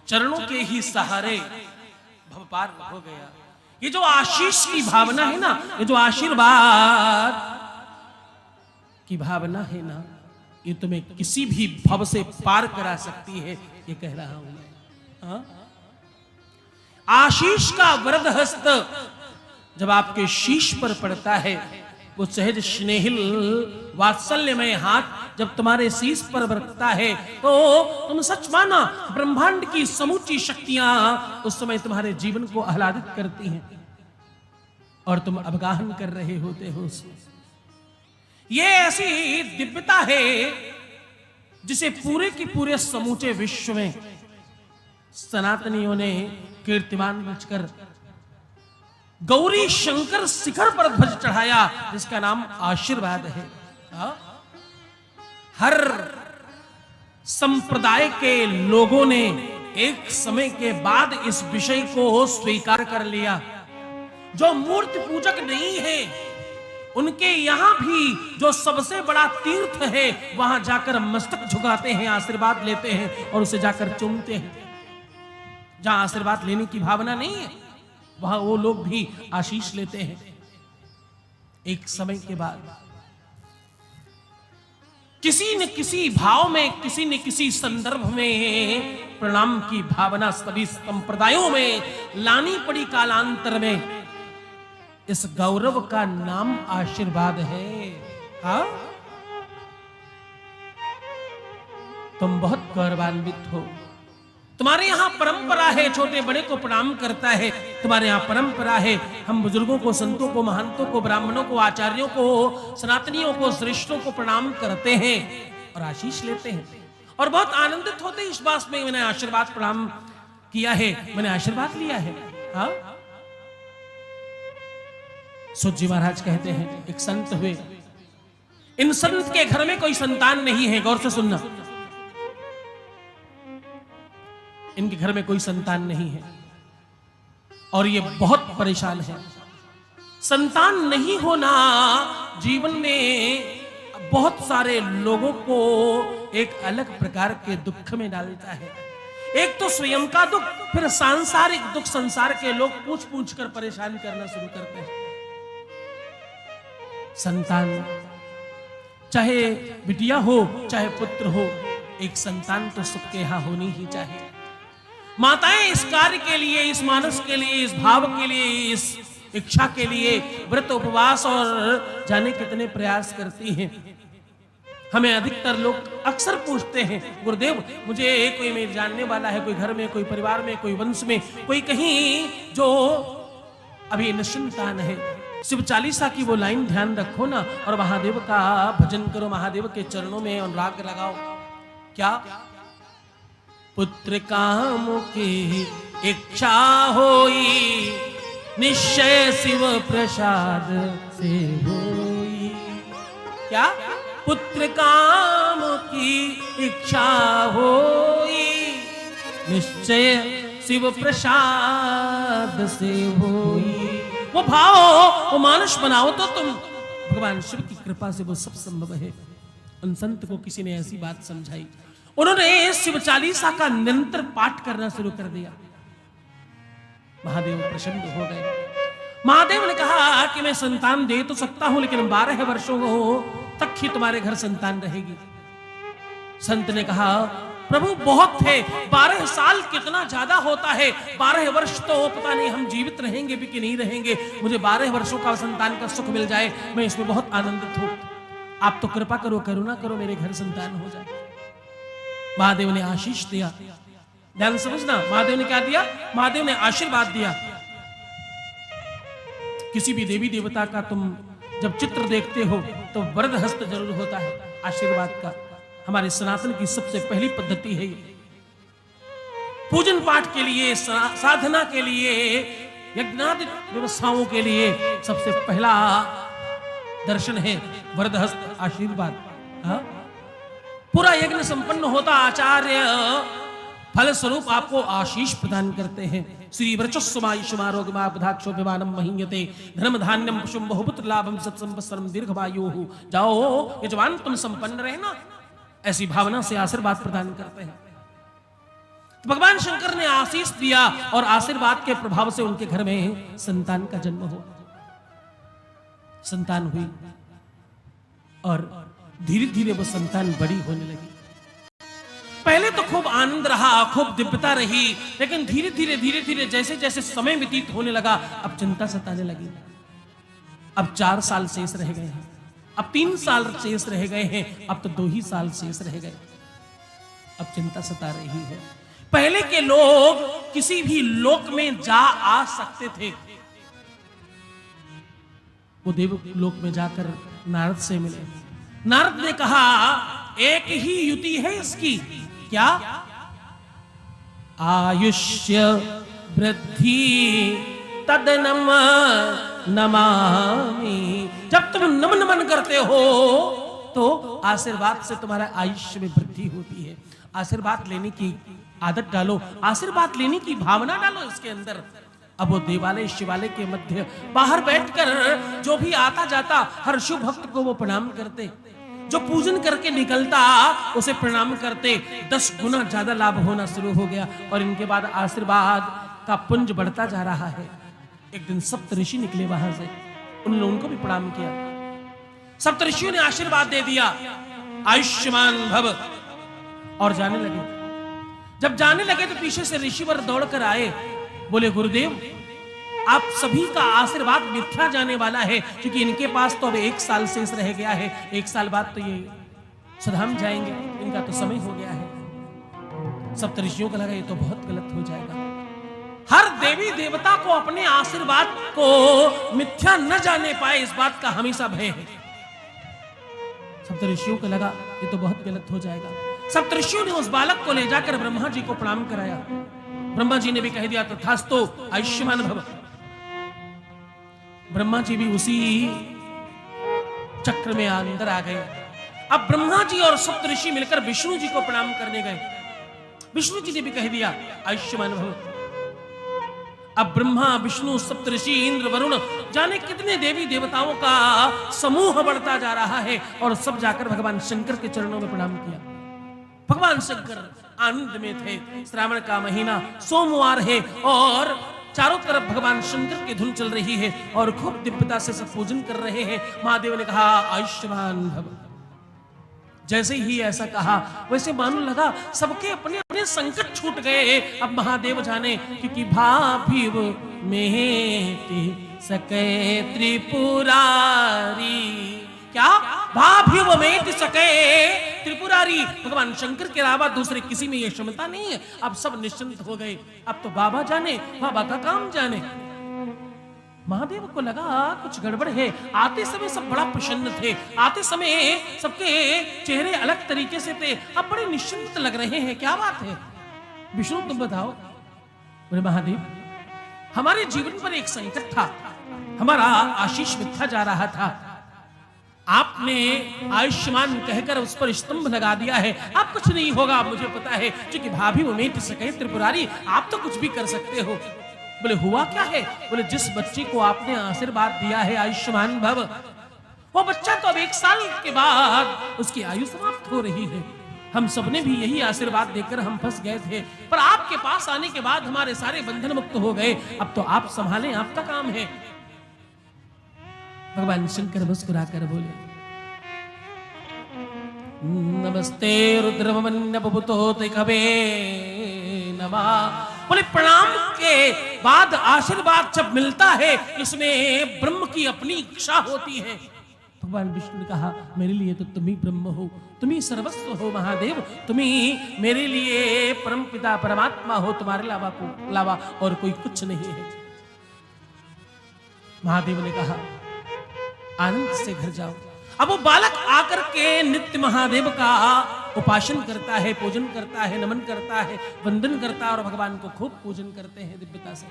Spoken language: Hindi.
चरणों के ही सहारे भव पार हो गया। ये जो आशीष की भावना है ना, ये जो आशीर्वाद की भावना है ना, ये तुम्हें किसी भी भव से पार करा सकती है, ये कह रहा हूं मैं। हाँ? आशीष का वरद हस्त जब आपके शीश पर पड़ता है, वो सहज स्नेहिल वात्सल्यमय हाथ जब तुम्हारे शीश पर बरकता है, तो तुम सच माना ब्रह्मांड की समूची शक्तियां उस समय तुम्हारे जीवन को आह्लादित करती हैं और तुम अवगाहन कर रहे होते हो उसमें। ये ऐसी दिव्यता है जिसे पूरे की पूरे समूचे विश्व में सनातनियों ने कीर्तिमान रचकर गौरी शंकर शिखर पर ध्वज चढ़ाया, जिसका नाम आशीर्वाद है। हर संप्रदाय के लोगों ने एक समय के बाद इस विषय को स्वीकार कर लिया। जो मूर्ति पूजक नहीं है, उनके यहां भी जो सबसे बड़ा तीर्थ है, वहां जाकर मस्तक झुकाते हैं, आशीर्वाद लेते हैं और उसे जाकर चूमते हैं। जहां आशीर्वाद लेने की भावना नहीं है, वहां वो लोग भी आशीष लेते हैं। एक समय के बाद किसी न किसी भाव में, किसी न किसी संदर्भ में प्रणाम की भावना सभी संप्रदायों में लानी पड़ी। कालांतर में इस गौरव का नाम आशीर्वाद है। हाँ? तुम बहुत गौरवान्वित हो। तुम्हारे यहां परंपरा है, छोटे बड़े को प्रणाम करता है। तुम्हारे यहां परंपरा है, हम बुजुर्गों को, संतों को, महंतों को, ब्राह्मणों को, आचार्यों को, सनातनियों को, श्रेष्ठों को प्रणाम करते हैं और आशीष लेते हैं और बहुत आनंदित होते हैं इस बात में, मैंने आशीर्वाद प्रणाम किया है, मैंने आशीर्वाद लिया है। हाँ? सूत जी महाराज कहते हैं, एक संत हुए, इन संत के घर में कोई संतान नहीं है। गौर से सुनना, इनके घर में कोई संतान नहीं है और ये बहुत परेशान है। संतान नहीं होना जीवन में बहुत सारे लोगों को एक अलग प्रकार के दुख में डालता है। एक तो स्वयं का दुख, फिर सांसारिक दुख। संसार के लोग पूछ पूछ कर परेशान करना शुरू करते हैं। संतान, चाहे बिटिया हो चाहे पुत्र हो, एक संतान तो सबके यहां होनी ही चाहिए। माताएं इस कार्य के लिए, इस मानस के लिए, इस भाव के लिए, इस इच्छा के लिए व्रत उपवास और जाने कितने प्रयास करती हैं। हमें अधिकतर लोग अक्सर पूछते हैं, गुरुदेव मुझे कोई मेरे जानने वाला है, कोई घर में, कोई परिवार में, कोई वंश में, कोई कहीं, जो अभी निश्चिंतान है, शिव चालीसा की वो लाइन ध्यान रखो ना और महादेव का भजन करो, महादेव के चरणों में अनुराग लगाओ। क्या? पुत्र काम की इच्छा होई, निश्चय शिव प्रसाद से होई। क्या? पुत्र काम की इच्छा होई, निश्चय शिव प्रसाद से होई। वो भाव, वो मानस बनाओ तो तुम, भगवान शिव की कृपा से वो सब संभव है। उन संत को किसी ने ऐसी बात समझाई, उन्होंने शिव चालीसा का निरंतर पाठ करना शुरू कर दिया। महादेव प्रसन्न हो गए। महादेव ने कहा कि मैं संतान दे तो सकता हूं, लेकिन 12 वर्षों तक ही तुम्हारे घर संतान रहेगी। संत ने कहा, प्रभु बहुत थे, 12 साल कितना ज्यादा होता है, 12 वर्ष तो पता नहीं हम जीवित रहेंगे भी कि नहीं रहेंगे। मुझे 12 वर्षों का संतान का सुख मिल जाए, मैं इसमें बहुत आनंदित हूं। आप तो कृपा करो, करुणा करो, मेरे घर संतान हो जाए। महादेव ने आशीष दिया। ध्यान समझना, महादेव ने क्या दिया? महादेव ने आशीर्वाद दिया। किसी भी देवी देवता का तुम जब चित्र देखते हो तो वरद हस्त जरूर होता है आशीर्वाद का। हमारे सनातन की सबसे पहली पद्धति है ये। पूजन पाठ के लिए, साधना के लिए, यज्ञादि व्यवस्थाओं के लिए सबसे पहला दर्शन है वरद हस्त, आशीर्वाद। हाँ? पूरा यज्ञ संपन्न होता, आचार्य फल स्वरूप आपको आशीष प्रदान करते हैं। श्री वृचस्वमायुष्मारोग्यमापधाक्षोभिमानम महीयते धर्म धान्यम कुसुम बहुपुत्र लाभम सत्संवत्सरम दीर्घवायु। जाओ यजमान तुम संपन्न रहना, ऐसी भावना से आशीर्वाद प्रदान करते हैं। भगवान शंकर ने आशीष दिया और आशीर्वाद के प्रभाव से उनके घर में संतान का जन्म हुआ। संतान हुई और धीरे धीरे वो संतान बड़ी होने लगी। पहले तो खूब आनंद रहा, खूब दिव्यता रही, लेकिन धीरे धीरे जैसे जैसे समय व्यतीत होने लगा, अब चिंता सताने लगी। अब 4 साल शेष रह गए हैं, अब 3 साल शेष रह गए हैं, अब तो 2 ही साल शेष रह गए। अब चिंता सता रही है। पहले के लोग किसी भी लोक में जा आ सकते थे। वो देव लोक में जाकर नारद से मिले। नारद ने कहा, एक ही युति है इसकी। क्या? आयुष्य वृद्धि तदनम नमामि। जब तुम नमन करते हो तो आशीर्वाद से तुम्हारा आयुष्य में वृद्धि होती है। आशीर्वाद लेने की आदत डालो, आशीर्वाद लेने की भावना डालो इसके अंदर। अब वो देवालय शिवालय के मध्य बाहर बैठकर जो भी आता जाता हर शुभ भक्त को वो प्रणाम करते। जो पूजन करके निकलता उसे प्रणाम करते। 10 गुना ज्यादा लाभ होना शुरू हो गया और इनके बाद आशीर्वाद का पुंज बढ़ता जा रहा है। एक दिन सप्तऋषि निकले वहां से, उन्होंने उनको भी प्रणाम किया। सप्तऋषियों ने आशीर्वाद दे दिया, आयुष्मान भव, और जाने लगे। जब जाने लगे तो पीछे से ऋषिवर दौड़कर आए, बोले गुरुदेव आप सभी का आशीर्वाद मिथ्या जाने वाला है, क्योंकि इनके पास तो अब 1 साल शेष रह गया है। 1 साल बाद तो ये सुधाम जाएंगे, इनका तो समय हो गया है। सप्तऋषियों को लगा ये तो बहुत गलत हो जाएगा। हर देवी देवता को अपने आशीर्वाद को मिथ्या न जाने पाए, इस बात का हमेशा भय है। सप्तऋषियों को लगा ये तो बहुत गलत हो जाएगा। सप्तऋषियों ने उस बालक को ले जाकर ब्रह्मा जी को प्रणाम कराया। ब्रह्मा जी ने भी कह दिया तथास्तु, आयुष्मान भव। ब्रह्मा जी भी उसी चक्र में अंदर आ गए। अब ब्रह्मा जी और सप्तऋषि मिलकर विष्णु जी को प्रणाम करने गए। विष्णु जी ने भी कह दिया आयुष्मान भव। अब ब्रह्मा विष्णु सप्तऋषि इंद्र वरुण जाने कितने देवी देवताओं का समूह बढ़ता जा रहा है और सब जाकर भगवान शंकर के चरणों में प्रणाम किया। भगवान शंकर आनंद में थे। श्रावण का महीना सोमवार है और चारों तरफ भगवान शंकर की धुन चल रही है और खूब दिव्यता से सब पूजन कर रहे हैं। महादेव ने कहा आयुष्मान भव। जैसे ही ऐसा कहा वैसे मानो लगा सबके अपने अपने संकट छूट गए। अब महादेव जाने, क्योंकि भाभिव मेति सके त्रिपुरारी। क्या? भाभिव मेति सके त्रिपुरारी। भगवान शंकर के अलावा दूसरे किसी में यह क्षमता नहीं है। अब सब निश्चिंत हो गए। अब तो बाबा जाने, बाबा का काम जाने। महादेव को लगा कुछ गड़बड़ है। आते समय सब बड़ा प्रसन्न थे, आते समय सबके चेहरे अलग तरीके से थे, अब बड़े निश्चिंत लग रहे हैं। क्या बात है? विष्णु तुम बताओ। बोले महादेव हमारे जीवन पर एक संकट था, हमारा आशीष मिथ्या जा रहा था। आपने आयुष्मान कहकर उस पर स्तंभ लगा दिया है। अब कुछ नहीं होगा, मुझे पता है, क्योंकि भाभी उमेद सके त्रिपुरारी, आप तो कुछ भी कर सकते हो। बोले हुआ क्या है? बोले जिस बच्चे को आपने आशीर्वाद दिया है आयुष्मान भव, वो बच्चा तो अब 1 साल के बाद उसकी आयु समाप्त हो रही है। हम सबने भी यही आशीर्वाद देकर हम फंस गए थे, पर आपके पास आने के बाद हमारे सारे बंधन मुक्त हो गए। अब तो आप संभालें, आपका काम है। भगवान शंकर मुस्कुराकर बोले नमस्ते रुद्रमन्य बबुतोते कवे नमः। बोले प्रणाम के बाद आशीर्वाद जब मिलता है इसमें ब्रह्म की अपनी इच्छा होती है। भगवान विष्णु ने कहा मेरे लिए तो तुम ही ब्रह्म हो, तुम ही सर्वस्व हो महादेव, तुम ही मेरे लिए परम पिता परमात्मा हो, तुम्हारे अलावा और कोई कुछ नहीं है। महादेव ने कहा आनंद से घर जाओ। अब वो बालक आकर के नित्य महादेव का उपासन करता है, पूजन करता है, नमन करता है, वंदन करता है और भगवान को खूब पूजन करते हैं दिव्यता से।